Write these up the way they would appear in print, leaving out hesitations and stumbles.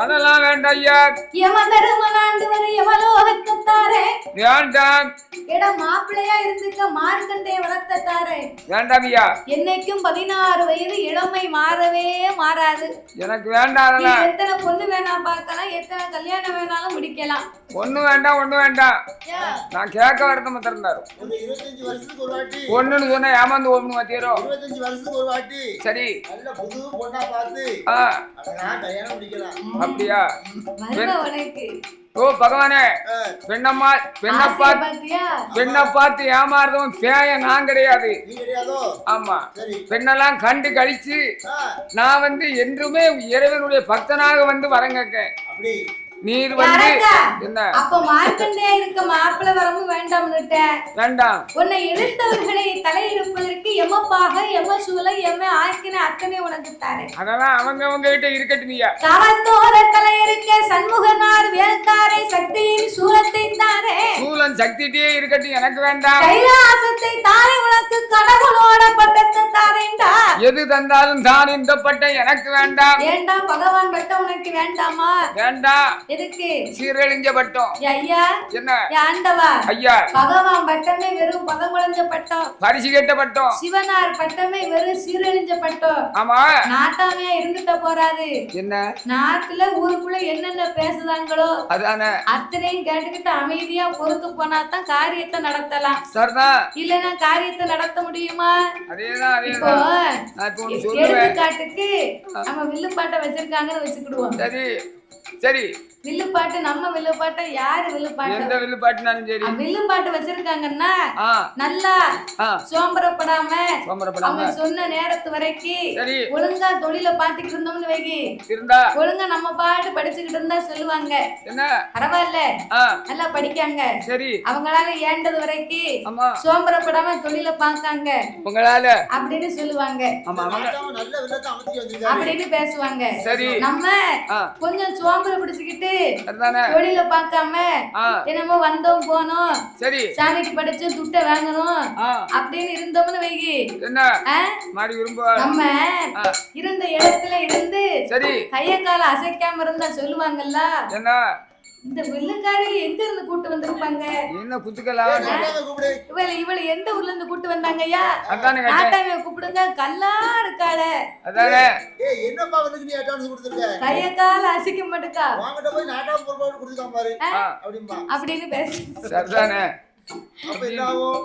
அதெல்லாம் வேண்டாம் ஐயா. யமதர்மனாண்டு வரை யமலோகத்தாரே வேண்டாம். இடம் மாப்பிள்ளையா இருந்துக்க மார்க்கண்டே வளர்த்தாரே வேண்டாம் ஐயா. என்னைக்கும் 16 வயது இளமை மாறவே மாறாது. எனக்கு வேண்டாம். அதெல்லாம் எத்தனை பொண்ணு வேணா பார்க்கலாம், எத்தனை கல்யாணம் வேணாலும் முடிக்கலாம். ஒண்ணு வேண்டாம், ஒண்ணு வேண்டாம். நான் கேட்க வருத்தம் திறந்தாரு. 25 வருஷத்துக்கு ஒரு வாட்டி ஒண்ணுன்னு சொன்னா ஏமாந்து ஓப்பணும் மாத்தியரோ. 25 வருஷத்துக்கு ஒரு வாட்டி சரி நல்ல புது பொண்ணா பார்த்து அதெல்லாம் கல்யாணம் முடிக்கலாம். அப்படியா? வருவவனுக்கு ஓ பகவானே, பெண்ணம்மா பெண்ணை பார்த்து ஏமாறுறதும் பேய நான் கிடையாது. நீ கிடையாதோ? ஆமா, பெண்ணெல்லாம் கண்டு கழிச்சு நான் வந்து என்றுமே இறைவனுடைய பக்தனாக வந்து வரங்க. அப்படி நீர் வந்து என்ன அப்ப மார்க்கண்டே இருக்க மாப்பிள்ளை வரவும் வேண்டாம்னுட்ட. வேண்டாம். உன்னை எழுத்தவர்களை தலையிருப்பதற்கு எமப்பாக எமசூலை எம ஆக்கின அத்தனை உனக்கு தாரே. அதெல்லாம் அவங்க கிட்ட இருக்கட்டுமியா. தவத்தோர தலையிருக்க சண்முகனார் வேல்தாரை சக்தியின் சூலத்தை தாரே. சூலன் சக்திட்டே இருக்கட்டும், எனக்கு வேண்டாம். கைலாசத்தை தாரே உனக்கு கடவுளோட பட்டத்தை தாரேண்டா. எது தந்தாலும் தான் இந்த பட்டம் எனக்கு வேண்டாம். ஏண்டா பகவான் பட்டம் உனக்கு வேண்டாமா? வேண்டாம். எதுக்கு? சீரழிஞ்ச பட்டம். ஐயா என்ன ஆண்டவா, ஐயா பகவான் பட்டமே வெறும் பதங்குழஞ்ச பட்டம். பரிசு கெட்ட பட்டம். சிவனார் பட்டமே வெறும் சீரழிஞ்ச பட்டம். ஆமா, நாட்டாமையா இருந்துட்ட போறாது. என்ன நாட்டுல ஊருக்குள்ள என்னென்ன பேசுதாங்களோ அதானே அத்தனையும் கேட்டுக்கிட்டு அமைதியா பொறுத்து போனாதான் காரியத்தை நடத்தலாம். சரிதான். இல்லன்னா காரியத்தை நடத்த முடியுமா? அதேதான் இப்போ அதேதான். எடுத்துக்காட்டுக்கு நம்ம வில்லுப்பாட்டை வச்சிருக்காங்கன்னு வச்சுக்கிடுவோம். சரி சரி, வில்லுப்பாட்டு நம்ம வில்லுப்பாட்டை யாரு வில்லுப்பாட்டு எந்த வில்லுப்பாட்டுனாலும் சரி வில்லுப்பாட்டு வச்சிருக்காங்கன்னா நல்லா சோம்பரப்படாம அவங்க சொன்ன நேரத்து வரைக்கும் ஒழுங்கா தொழில பாத்துக்கிட்டு இருந்தோம்னு வைக்கி இருந்தா ஒழுங்கா நம்ம பாட்டு படிச்சுக்கிட்டு இருந்தா சொல்லுவாங்க என்ன பரவாயில்ல நல்லா படிக்காங்க. சரி, அவங்களால ஏண்டது வரைக்கும் சோம்பரப்படாம தொழில பாக்காங்க உங்களால அப்படின்னு சொல்லுவாங்க. அப்படின்னு பேசுவாங்க. சரி, நம்ம கொஞ்சம் சோம்பர பிடிச்சுக்கிட்டு தொழில பாக்காம என்னமோ வந்தோம் போனோம், சரி சாமிக்கு படிச்சு துட்டை வாங்கணும் அப்படின்னு இருந்தோம்னு வைகி நம்ம இருந்த இடத்துல இருந்து சரி கைய கால அசைக்காம இருந்தா சொல்லுவாங்கல்ல இந்த வெள்ளக்காரி எங்க இருந்து கூட்டு வந்திருப்பாங்க? என்ன குத்துக்கலாம் இவளை எந்த ஊர்ல இருந்து கூட்டு வந்தாங்க? ஐயா நாட்டாமைய கூப்பிடுங்க. கல்லா இருக்காள என்னப்பா வந்து நீ அட்வான்ஸ் கொடுத்துருக்க? கைய கால அசைக்க மாட்டேக்கா வாங்கிட்ட போய் நாட்டாம பொறுப்போட கொடுத்துக்காம பாரு அப்படின்னு பேசு. சரிதானே?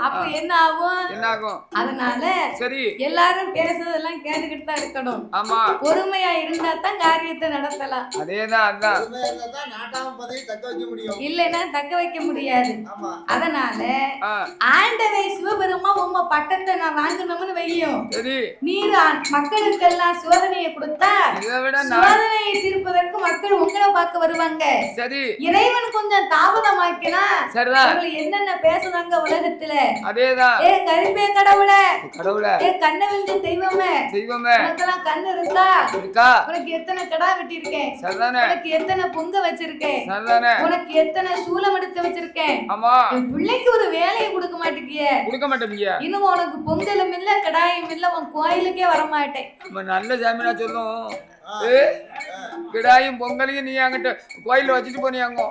அப்ப என்ன ஆகும்? அதனால சரி எல்லாரும் பேசுறதெல்லாம் கேட்டுக்கிட்டு தான் இருக்கணும். ஆமா, பொறுமையா இருந்தா தான் காரியத்தை நடத்தலாம். அதேதான் அதான். பொறுமையா இருந்தா தான் நாட்டாம பதவி தக்க வைக்க முடியும். இல்லைன்னா தக்க வைக்க முடியாது. அதனால ஆண்டவை சிவபெருமா உம்ம பட்டத்தை நான் வாங்கணும்னு வையும். சரி, நீர் மக்களுக்கெல்லாம் சோதனையை கொடுத்தா சோதனையை தீர்ப்பதற்கு மக்கள் உங்களை பார்க்க வருவாங்க. சரி, இறைவன் கொஞ்சம் தாமதமாக்கினா என்னென்ன பேசுறாங்க உலகத்துல அதேதான். ஏ கரிப்பே கடவுளே ஏ கண்ணை விழுந்து தெய்வமே உனக்கெல்லாம் கண்ணு இருக்கா? உனக்கு எத்தனை கடா வெட்டி இருக்கேன்? உனக்கு எத்தனை பொங்க வச்சிருக்கேன்? உனக்கு எத்தனை சூலம் எடுத்து வச்சிருக்கேன்? என் பிள்ளைக்கு ஒரு வேலையை கொடுக்க மாட்டேங்கிய. இன்னும் உனக்கு பொங்கலும் இல்ல கடாயும் இல்ல, உன் கோயிலுக்கே வர மாட்டேன். நல்ல ஜாமீனா சொல்லும். கிடாயும் பொங்கலையும் நீ அங்கிட்ட கோயில வச்சுட்டு போனியாங்க.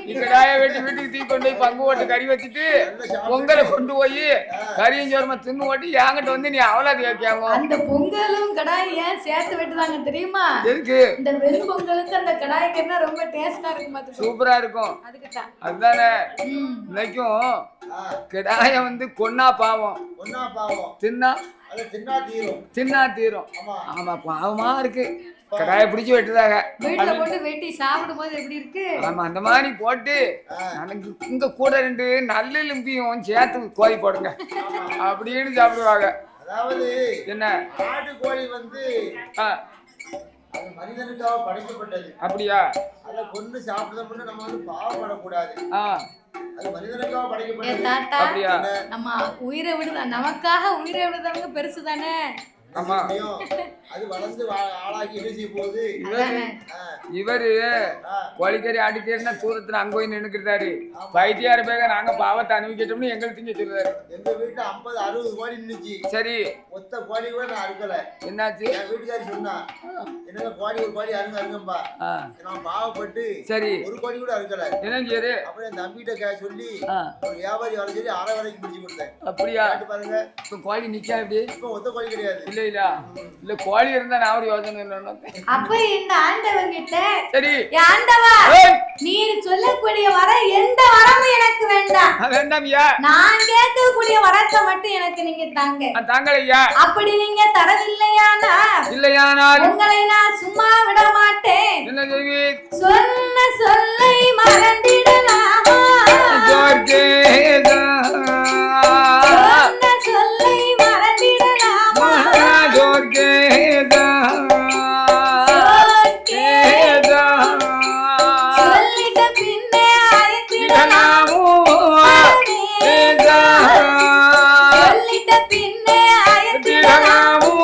நீ கிடாய வெட்டி வீட்டுக்கு தீ கொண்டு போய் பங்கு ஓட்டு கறி வச்சுட்டு பொங்கலை கொண்டு போய் கறியும் சோரமா தின்னு ஓட்டி என்கிட்ட வந்து நீ அவ்வளவு கேட்காங்க. அந்த பொங்கலும் கடாயும் ஏன் சேர்த்து வெட்டுதாங்க தெரியுமா? எதுக்கு? இந்த வெண் பொங்கலுக்கு அந்த கடாய்க்கு என்ன ரொம்ப டேஸ்டா இருக்கும், சூப்பரா இருக்கும். அதுதானே இன்னைக்கும் கிடாய வந்து கொன்னா பாவம் தின்னா தீரும். ஆமா, பாவமா இருக்கு. கடாய பிடிச்சு வெட்டுதாங்க. வீட்டுல போட்டு வெட்டி சாப்பிடும் போது எப்படி இருக்கு? ஆமா, அந்த மாதிரி போட்டு எனக்கு இங்க கூட 2 நல்ல லிம்பியும் சேர்த்து கோழி போடுங்க அப்படின்னு சாப்பிடுவாங்க. அதாவது என்ன ஆடு கோழி வந்து அது மனிதனுக்காக படைக்கப்பட்டது. அப்படியா? அத கொண்டு சாப்பிடுறோம்னு நம்ம வந்து பாவப்படக்கூடாது. அது மனிதனுக்காக படைக்கப்பட்டது. அப்படியா? நம்ம உயிரை விடுதா, நமக்காக உயிரை விடுதவங்க பெருசு தானே. அது வளர்ந்து ஆளாகி என்ன செய்ய போகுது? இவரு கோழிக்கறி ஆடிட்டேன்னா தூரத்துல அங்க போய் நின்னுக்கிட்டாரு. பைத்தியார பேக நாங்க பாவத்தை அனுபவிக்கட்டோம்னு எங்களுக்கு திங்க சொல்றாரு. எங்க வீட்டுல 50-60 கோழி நின்னுச்சு. சரி, ஒத்த கோழி கூட நான் அறுக்கல. என்னாச்சு? என் வீட்டுக்காரி சொன்னா, என்னங்க கோழி ஒரு கோழி அருங்கப்பா. நான் பாவப்பட்டு சரி ஒரு கோழி கூட அறுக்கல. என்னங்க? அப்புறம் என் தம்பிகிட்ட சொல்லி ஒரு வியாபாரி வர சொல்லி அரை வரைக்கும் பிடிச்சு கொடுத்தேன். அப்படியா? பாருங்க, இப்ப கோழி நிக்கா எப்படி? இப்ப ஒத்த கோழி கிடையாது. இல்ல இல்ல இல்ல, கோழி இருந்தா நான் ஒரு யோசனை இல்லைன்னு. அப்ப இந்த ஆண்டவன் கிட்ட சரி ஆண்டவா, நீர் சொல்லக்கூடிய வர எந்த வரமும் எனக்கு வேண்டாம். வேண்டாம்யா. நான் கேட்கக்கூடிய வரத்தை மட்டும் எனக்கு நீங்க தாங்க. தாங்கலையா? அப்படி நீங்க தரவில்லையானால் உங்களை நான் சும்மா விட மாட்டேன். என்ன செய்வி? சொன்ன சொல்லை மறந்திடலாமா? சொன்ன சொல்லை மறந்திடலாமா? சொல்லிட்ட பின்னே அழைத்திடலாமோ? சொல்லிட்ட பின்னே அழைத்திடலாமோ?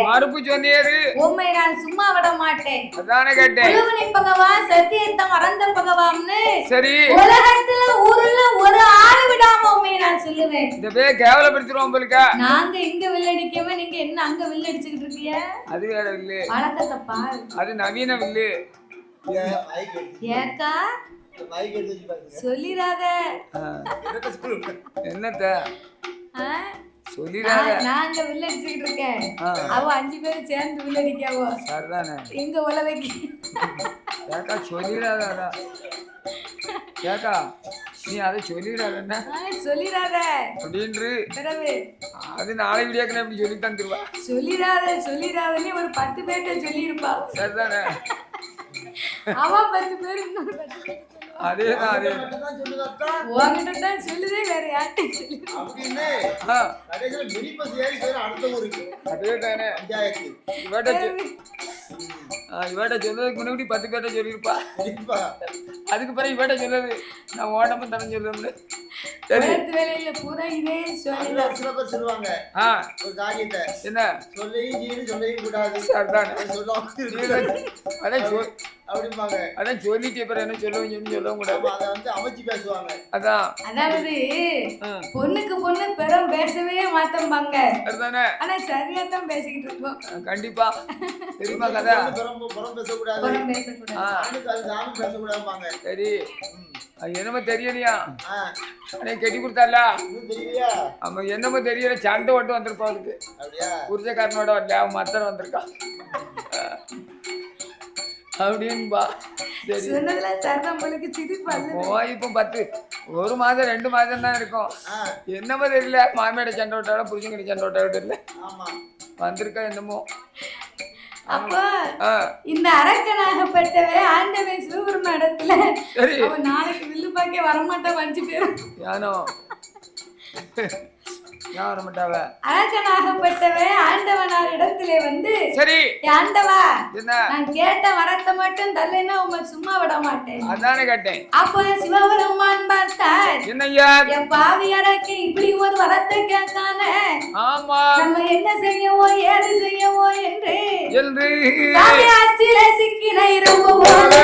மறுப்பு சொன்னியரு. உம்மை நான் சும்மா விட மாட்டேன். அதானே கேட்டேன். உலகனை பகவான் சத்தியத்தை மறந்த பகவான்னு சரி உலகத்துல ஊருல ஒரு ஆளு விடாம உம்மை நான் சொல்லுவேன். இந்த பே கேவலப்படுத்துறோம் போலுக்க. நாங்க இங்க வில்லடிக்கவே நீங்க என்ன அங்க வில்லடிச்சிட்டு இருக்கீங்க? அது வேற இல்ல. பழக்கத்தை பாரு. அது நவீன வில்லு. ஏக்கா சொல்லிராத. என்னத்த சொல்லிராத. நாங்க வில்லடிச்சிட்டு இருக்கேன். அவ 5 பேரும் சேர்ந்து வில்லடிக்காவோ. சரிதானே. எங்க உலவைக்கு. ஏக்கா சொல்லிராதடா. ஏக்கா நீ அதை சொல்லிடாத. சொல்லிடாத அப்படின்று பிறகு அது நாளை விடியாக்கல அப்படி சொல்லி தந்துருவா. சொல்லிடாத சொல்லிடாதன்னு ஒரு 10 பேர்ட்ட சொல்லியிருப்பா. சரிதானே. அவ 10 பேர் இன்னொரு 10 பேர். அதேதான் அதே உங்ககிட்ட தான் சொல்லுதே, வேற யார்கிட்ட சொல்லு அப்படின்னு கடைசியில மினி பஸ் ஏறி போய் அடுத்த ஊருக்கு. அதேதானே பஞ்சாயத்து இவட்ட சொல்றதுக்கு முன்னாடி 10 பேர்ட்ட சொல்லியிருப்பா. அதுக்கு பிறகு இவட்ட சொல்லுது நான் ஓடம்ப தரம் சொல்லும்னு. சரி வேலையில பூரா இதே சொல்லல. சில பேர் சொல்லுவாங்க ஒரு காரியத்தை என்ன சொல்லையும் கூடாது அப்படிம்பாங்க. அதான் சொல்லிட்டு அப்புறம் என்ன சொல்லவும் கூடாது. அதை வந்து அமைச்சு பேசுவாங்க. அதான் அதாவது பொண்ணுக்கு பொண்ணு பெரும் பேசவே மாட்டோம்பாங்க. அதுதானே ஆனா சரியா தான் பேசிக்கிட்டு இருக்கோம். கண்டிப்பா தெரியுமா கதை. புறம் பேசக்கூடாது, நானும் பேசக்கூடாதுப்பாங்க. சரி என்னமோ தெரியலையா கெட்டி கொடுத்தால அவன் என்னமோ தெரியல. சண்டை ஓட்டு வந்திருப்பான் அவருக்கு. புரிஞ்சக்காரனோட வரல, அவன் மத்தன வந்திருக்கான் அப்படின்பா. சரி இப்போ 10 1 மாதம் 2 மாதம் தான் இருக்கும். என்னமோ தெரியல, மாமியோட சண்டை விட்டாலும் புருஷங்கிட்ட சண்டை விட்டாலும் தெரியல வந்திருக்கா என்னமோ. அப்போ இந்த அரக்கனாகப்பட்டவே ஆண்டவன் சிவபெருமான் இடத்துல அவன் நாளைக்கு வில்லு பாக்க வரமாட்டான், வஞ்சி பேரும் யானோ யான் வரமாட்டாவ. அரக்கனாகப்பட்டவே ஆண்டவனார் இடத்திலே வந்து சரி ஆண்டவா என்ன நான் கேட்ட வரத்தை மட்டும் தரலைன்னா உங்களை சும்மா விட மாட்டேன். அதானே கேட்டேன். அப்போ சிவபெருமான் பார்த்தார், என்னய்யா என் பாவி அடக்கி இப்படி ஒரு வரத்தை கேட்கானே, ஆமா நம்ம என்ன செய்யவோ ஏது செய்யவோ என்று ஆட்சியில சிக்கின இரும்பு போல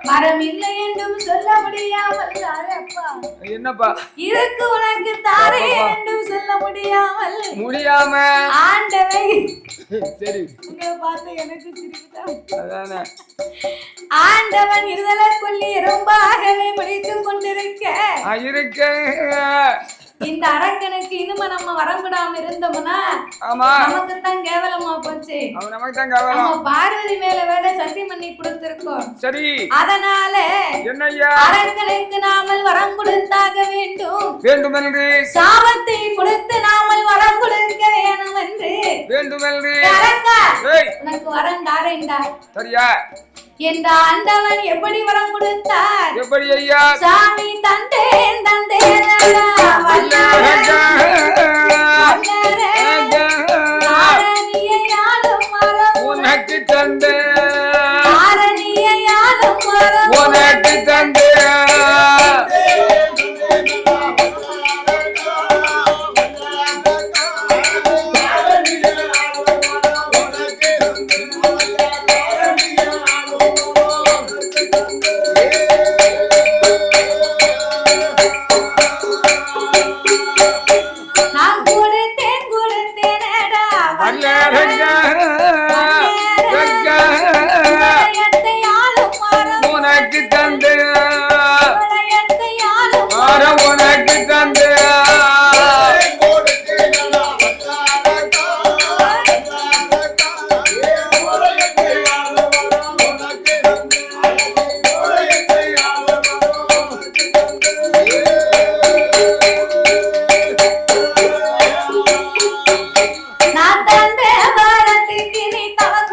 மரம் இல்லை என்றும் சொல்ல முடியாமல் என்னப்பா இருக்கு உனக்கு தாரே என்றும் சொல்ல முடியாம ஆண்டவை. சரி உங்களை பார்த்து எனக்கு சிரிப்பு அதானே. ஆண்டவன் இருதலை கொல்லி ரொம்பவே முடித்துக் கொண்டிருக்க இந்த அரக்கனுக்கு இனிமே நம்ம வரக்கூடாம இருந்தோம்னா நமக்கு தான் கேவலமா போச்சு. பார்வதி மேல வேற சத்தியம் பண்ணி கொடுத்திருக்கோம். சரி அதனால அரக்கனுக்கு நாமல் வரம் கொடுத்தாக வேண்டும் என்று சாபத்தை கொடுத்து நாமல் வரம் கொடுக்க வேணும் என்று உனக்கு வரம் தாரேண்டா. சரியா என்ற ஆண்டவன் எப்படி வரம் கொடுத்தார்? எப்படி ஐயா? சாமி தந்தேன் உனக்கு தந்தே உனக்கு தந்தே கொடுத்தேனடா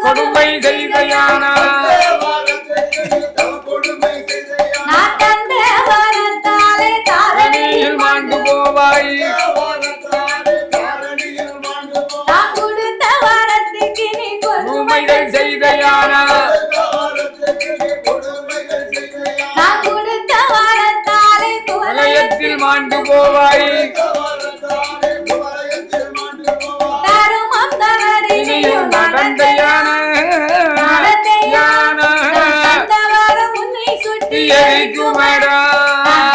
கொடுமை செய்த யானை நான் தந்த வரத்தாலே தாரணியில் மாண்டு போவாய் நான் கொடுத்த வரத்துக்கு நீ கொடுமைகள் செய்த யானை நான் கொடுத்த வரத்தாலே வலயத்தில் மாண்டு போவாய் தருமம் தரணியும் நடந்த யானை அந்த வாரம் உன்னை சுட்டி எரிக்குமடா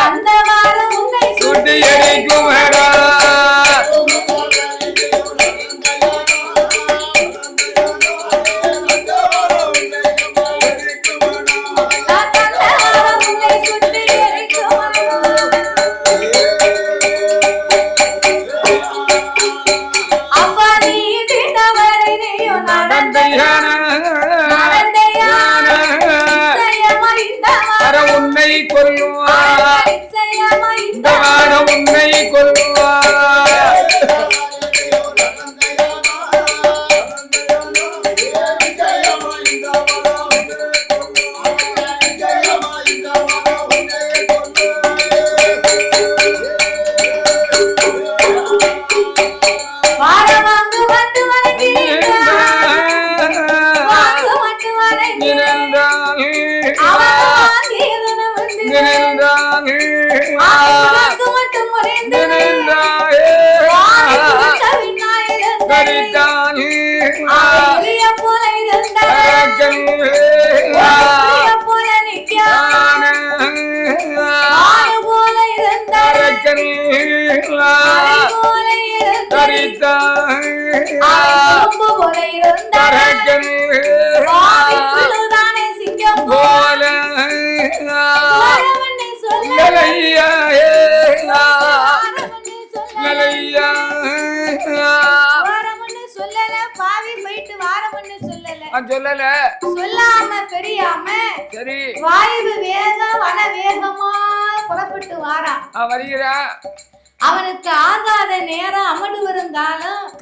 அந்த வாரம் உன்னை சுட்டி எரிக்குமடா உன்னை கொல்லுவார் இந்த வாரம் உன்னை கொல்லுவார் சொல்லல சொல்லாம பெரியாம சரி வாயு வேகம் வன வேகமா புறப்பட்டு வாரா வருகிறா அவனுக்கு ஆகாத நேரம் அமடு வரும்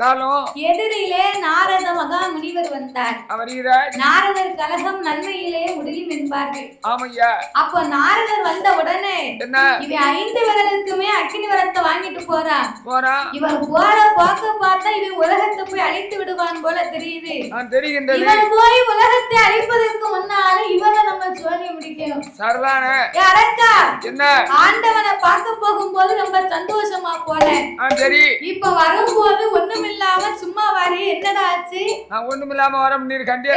காலம் எதிரிலே நாரத மகா முனிவர் வந்தார். நாரதர் கலகம் நன்மையிலே முடியும் என்பார்கள். அப்போ நாரதர் வந்த உடனே இவன் 5 விரலுக்குமே அக்கினி வரத்தை வாங்கிட்டு போறான். இவன் போற போக்க பார்த்தா இவன் உலகத்தை போய் அழித்து விடுவான் போல தெரியுது. இவன் போய் உலகத்தை அழிப்பதற்கு முன்னால இவனை நம்ம சோழி முடிக்கணும். யாரக்கா ஆண்டவனை பார்க்க போகும்போது ரொம்ப சந்தோஷமா போல. இப்ப வரும்போது ஒண்ணுமில்லாம சும்மா வாரி என்னடா ஆச்சு? ஒண்ணுமில்லாம வர நீர் கண்டியா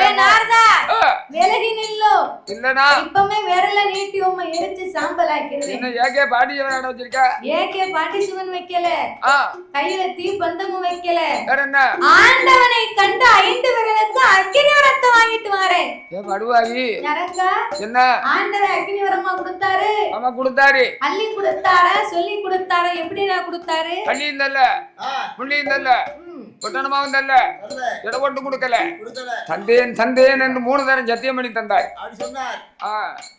விலகி நில்லோ இல்லனா இப்பமே விரல நீட்டி உம்மை எரிச்சு சாம்பல் ஆக்கிறது. என்ன ஏகே பாடி விளையாட வச்சிருக்க? ஏகே பாடி சுவன் வைக்கல, கையில தீ பந்தமும் வைக்கல. வேற என்ன? ஆண்டவனை கண்டு 5 விரலுக்கு அக்கினி வரத்தை வாங்கிட்டு வரேன். ஏ படுவாயி யாரக்கா என்ன ஆண்டவர் அக்கினி வரமா கொடுத்தாரு? ஆமா கொடுத்தாரு. அள்ளி கொடுத்தாரா சொல்லி கொடுத்தாரா எப்படிடா கொடுத்தாரு? அள்ளி இல்ல புள்ளி இல்ல பொட்டனமா வந்தல்ல எட போட்டு கொடுக்கல தந்தேன் தந்தேன் என்று 3 தரம் சத்தியம் பண்ணி தந்தார்.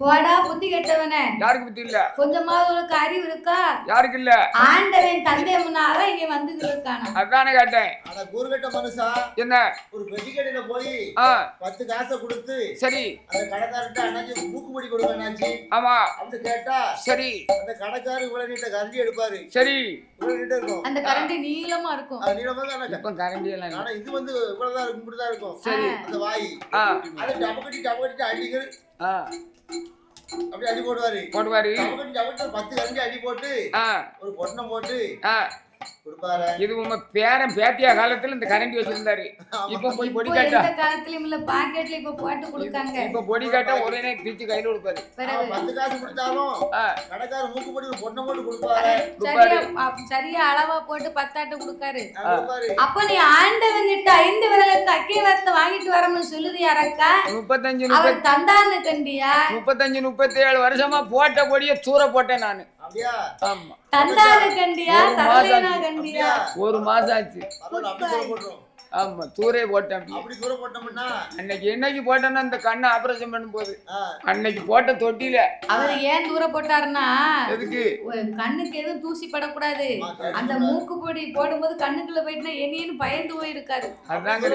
போடா புத்தி கெட்டவனே. யாருக்கு புத்தி இல்ல? கொஞ்சமாவது உனக்கு அறிவு இருக்கா? யாருக்கு இல்ல? ஆண்டவன் தந்தை முன்னால இங்க வந்து இருக்கானா? அதானே கேட்டேன். அட கூர்கட்ட மனுஷா என்ன ஒரு பெட்டி கடையில போய் 10 காசை கொடுத்து சரி அந்த கடைக்காரர்ட்ட அண்ணாச்சி மூக்குமுடி கொடுங்க அண்ணாச்சி. ஆமா அப்படி கேட்டா சரி அந்த கடைக்காரர் இவ்வளவு நீட்ட கரண்டி எடுப்பாரு. சரி இவ்வளவு நீட்ட இருக்கும். அந்த கரண்டி நீளமா இருக்கும். நீளமா தான் கரண்டி எல்லாம் ஆனா இது வந்து இவ்வளவுதான் இருக்கும் இப்படிதான் இருக்கும். சரி அந்த வாய் அது டபக்கட்டி அடிக்கிற அப்படி அடி போடுவாரு டபக்கட்டி 10 கரண்டி அடி போட்டு ஒரு பொட்டணம் போட்டு கொடுப்பாரு. இது உங்க பேரன் பேத்தியா காலத்துல இந்த கரண்டி வச்சிருந்தாரு. இப்ப போய் பொடி காட்டா இந்த காலத்துலயும் இல்ல பாக்கெட்ல இப்ப போட்டு கொடுக்காங்க. இப்ப பொடி காட்டா ஒரே பிரிச்சு கையில கொடுப்பாரு. 10 காசு கொடுத்தாலும் கடைக்கார மூக்கு போட்டு பொண்ணு போட்டு கொடுப்பாரு. சரியா அளவா போட்டு 10 ஆட்டு கொடுக்காரு. அப்ப நீ ஆண்டவன் கிட்ட 5 விரலுக்கு அக்கினி வரத்தை வாங்கிட்டு வரணும்னு சொல்லுது யாரக்கா? 35 அவர் தந்தான்னு கண்டியா? 35 37 வருஷமா போட்ட பொடிய சூற போட்டேன் நானு. அப்படியா? ஆமா தந்தான்னு கண்டியா? தரலைனா கண்டியா? 1 மாசம் ஆச்சு. ஆமா தூரே போட்டேன். அப்படி தூரம் போட்டோம்னா அன்னைக்கு என்னைக்கு போட்டேன்னா இந்த கண்ணை ஆபரேஷன் பண்ணும் போது அன்னைக்கு போட்ட தொட்டில. அவர் ஏன் தூரம் போட்டாருன்னா எதுக்கு? கண்ணுக்கு எதுவும் தூசி படக்கூடாது. அந்த மூக்கு பொடி போடும்போது கண்ணுக்குள்ள போயிட்டுனா என்னன்னு பயந்து போயிருக்காரு. அதாங்க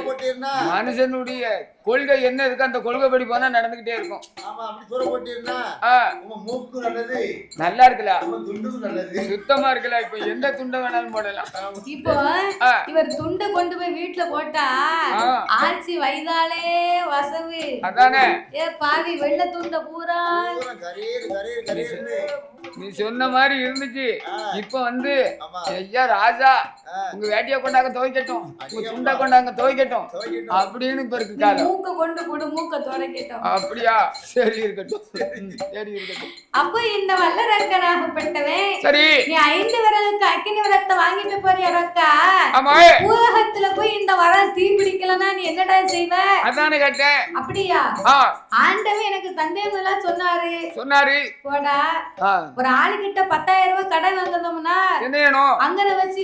மனுஷனுடைய கொள்கை என்ன இருக்கு அந்த கொள்கை படி போனா நடந்துகிட்டே இருக்கும். ஆமா அப்படி தூரம் போட்டீங்கன்னா உங்க மூக்கு நல்லது, நல்லா இருக்குல்ல, உங்க துண்டுக்கு நல்லது, சுத்தமா இருக்குல்ல. இப்ப எந்த துண்டை வேணாலும் போடலாம். இப்போ இவர் துண்டை கொண்டு போய் வீட்டுல போட்டா ஆச்சி வயதாலே வசவு. அதானே ஏ பாவி வெள்ள துண்ட பூரா கரீர் கரீர் கரீர்னு நீ சொன்ன மாதிரி இருந்துச்சு. இப்ப வந்து ஐயா ராஜா உங்க வேட்டியை கொண்டாங்க துவைக்கட்டும், உங்க துண்டை கொண்டாங்க துவைக்கட்டும் அப்படின்னு இப்ப இருக்கு காலம். மூக்க கொண்டு போடு மூக்க துடைக்கட்டும். அப்படியா? சரி இருக்கட்டும், சரி இருக்கட்டும். அப்போ இந்த வல்லரக்கனாகப்பட்டவன் சரி நீ 5 விரலுக்கு அக்கினி விரத்தை வாங்கிட்டு போறிய ரக்கா. ஆமா பூலகத்துல போய் இந்த வரம் தீ பிடிக்கலன்னா நீ என்னடா செய்வ? அதானே கேட்டேன். அப்படியா? ஆண்டவன் எனக்கு தந்தையெல்லாம் சொன்னாரு போடா ஒரு ஆளுகிட்ட 10,000 ரூபாய் கடன் வாங்கணும்னா என்ன வேணும் அங்கன வச்சு